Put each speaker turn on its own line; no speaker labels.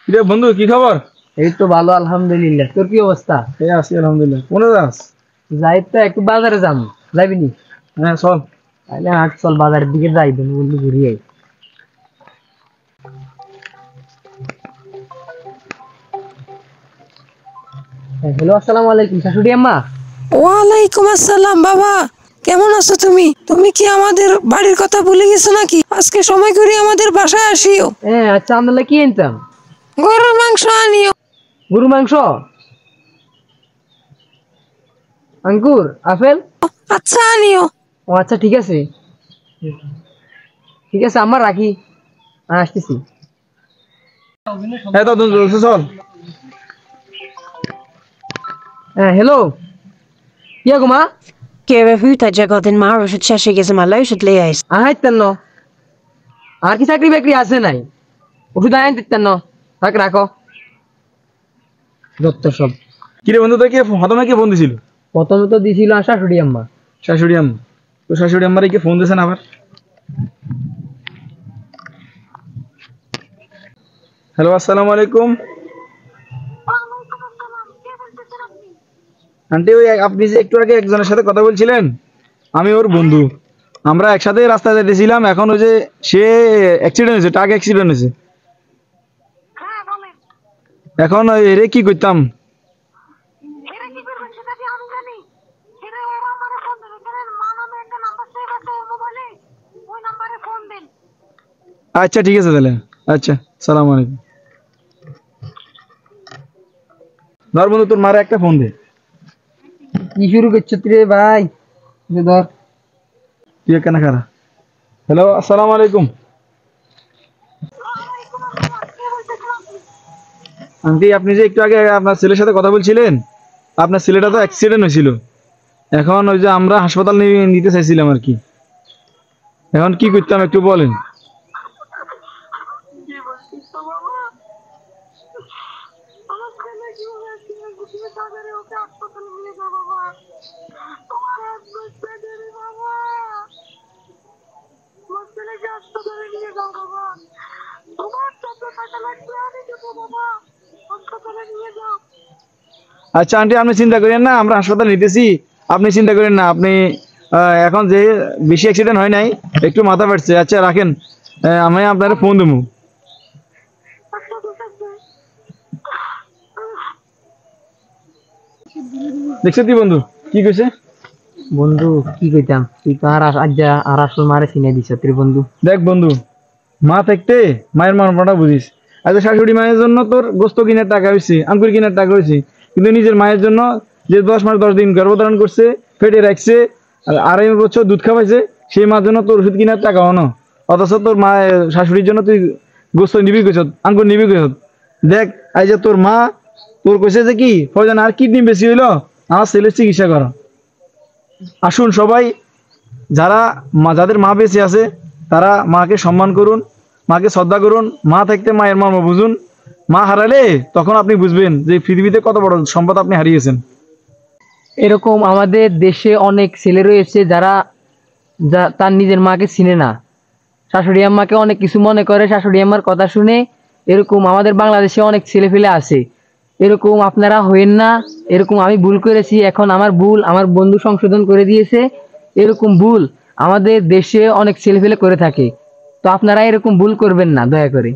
কিরে বন্ধু, কি খবর?
এই তো ভালো আলহামদুলিল্লাহ। তোর কি অবস্থা?
এই আছি আলহামদুলিল্লাহ। কোনে যাস?
যাই তো একটু বাজারে যাম। যাবি নি?
হ্যাঁ চল।
তাহলে হাট চল, বাজারের দিকে যাই, বন্ধু ঘুরি আই। হ্যালো, আসসালামু আলাইকুম শাশুড়ি আম্মা।
ওয়ালাইকুম আসসালাম বাবা, কেমন আছো তুমি? তুমি কি আমাদের বাড়ির কথা ভুলে গেছো নাকি? আজকে সময় করে আমাদের বাসায় আসিও।
হ্যাঁ আচ্ছা, আমরা কি আনতাম?
গরুর মাংস আনিও।
গরু মাংস, আঙ্গুর, আপেল।
আচ্ছা আনিও।
ও আচ্ছা, ঠিক আছে ঠিক আছে, আমার রাখি, আমি আসতেছি।
হ্যাঁ তো চল।
হ্যাঁ হ্যালো, কি গো মা?
Gera huta jagodin maru should cheshire is my low should liaise.
আহাইতেন ন, আর কি চাকরি বাকরি আছে নাই? ওষুধ আইন দিতেন ন, থাক রাখো, যত সব।
কিরে বন্ধু, তোকে প্রথমে কে ফোন দিছিল?
প্রথমে তো দিছিল শাশুড়ি আম্মা।
শাশুড়ি আম্মা? তো শাশুড়ি আম্মারে কে ফোন দিয়েছেন আবার? হ্যালো, আসসালামু আলাইকুম আন্টি। ওই আপনি যে একটু আগে একজনের সাথে কথা বলছিলেন, আমি ওর বন্ধু। আমরা একসাথে রাস্তায় যেতেছিলাম, এখন ওই যে সে অ্যাক্সিডেন্ট হয়েছে, ট্রাক অ্যাক্সিডেন্ট হয়েছে। এখন এরে কি করতাম? আচ্ছা ঠিক আছে তাহলে। আচ্ছা, সালাম আলাইকুম। ধর বন্ধু, তোর মারে একটা ফোন দে।
কি শুরু করছো রে ভাই? ধর।
তুই কেন খারা? হ্যালো, আসসালামু আলাইকুম আন্টি। আপনি যে একটু আগে আপনার ছেলের সাথে কথা বলছিলেন, আপনার ছেলেটা তো অ্যাক্সিডেন্ট হয়েছিল। এখন ওই যে আমরা হাসপাতাল নিতে চাইছিলাম আর কি। এখন কি করতাম একটু বলেন। আচ্ছা আন্টি, আপনি চিন্তা করেন না, আমরা হাসপাতাল নিতেছি। আপনি চিন্তা করেন না। আপনি এখন যে বেশি অ্যাক্সিডেন্ট হয় নাই, একটু মাথা ফাটছে। আচ্ছা রাখেন, আমি আপনার ফোন দেবো। দেখছো তুই বন্ধু কি কইছে?
বন্ধু কি কইতাম, তুই তো আর আর আসল মারে চিনে দিছ তোর বন্ধু।
দেখ বন্ধু, মা থাকতে মায়ের মর্মটা বুঝিস। আচ্ছা, শাশুড়ি মায়ের জন্য তোর গোস্ত কিনার টাকা হয়েছে, আঙ্কুর কিনার টাকা হয়েছে, কিন্তু নিজের মায়ের জন্য যে 10 মাস 10 দিন গর্ভধারণ করছে, পেটে রাখছে, আর 2.5 বছর দুধ খাওয়াইছে, সেই মার জন্য তোর ওষুধ কিনার টাকা হনো। অথচ তোর মা শাশুড়ির জন্য তুই গোস্ত নিবি কইছ, আঙ্কুর নিবি কইছ। দেখ, এই যে তোর মা তোর কইছে যে কি প্রয়োজন আর কিডনি বেশি হইলো, আমার ছেলের চিকিৎসা করা। আসুন সবাই, যাদের মা বেঁচে আছে তারা মাকে সম্মান করুন, মাকে শ্রদ্ধা করুন। মা থাকতে মায়ের মর্ম বুঝুন। মা হারালে তখন আপনি বুঝবেন যে পৃথিবীতে কত বড় সম্পদ আপনি হারিয়েছেন।
এরকম আমাদের দেশে অনেক ছেলে রয়েছে যারা তার নিজের মাকে চিনে না, শাশুড়ি আম্মাকে অনেক কিছু মনে করে, শাশুড়ি আম্মার কথা শুনে। এরকম আমাদের বাংলাদেশে অনেক ছেলে ফেলে আছে। এরকম আপনারা হইেন না। এরকম আমি ভুল করেছি, এখন আমার ভুল আমার বন্ধু সংশোধন করে দিয়েছে। এরকম ভুল আমাদের দেশে অনেক ছেলে ফেলে করে থাকে। তো আপনারা এরকম ভুল করবেন না, দয়া করে।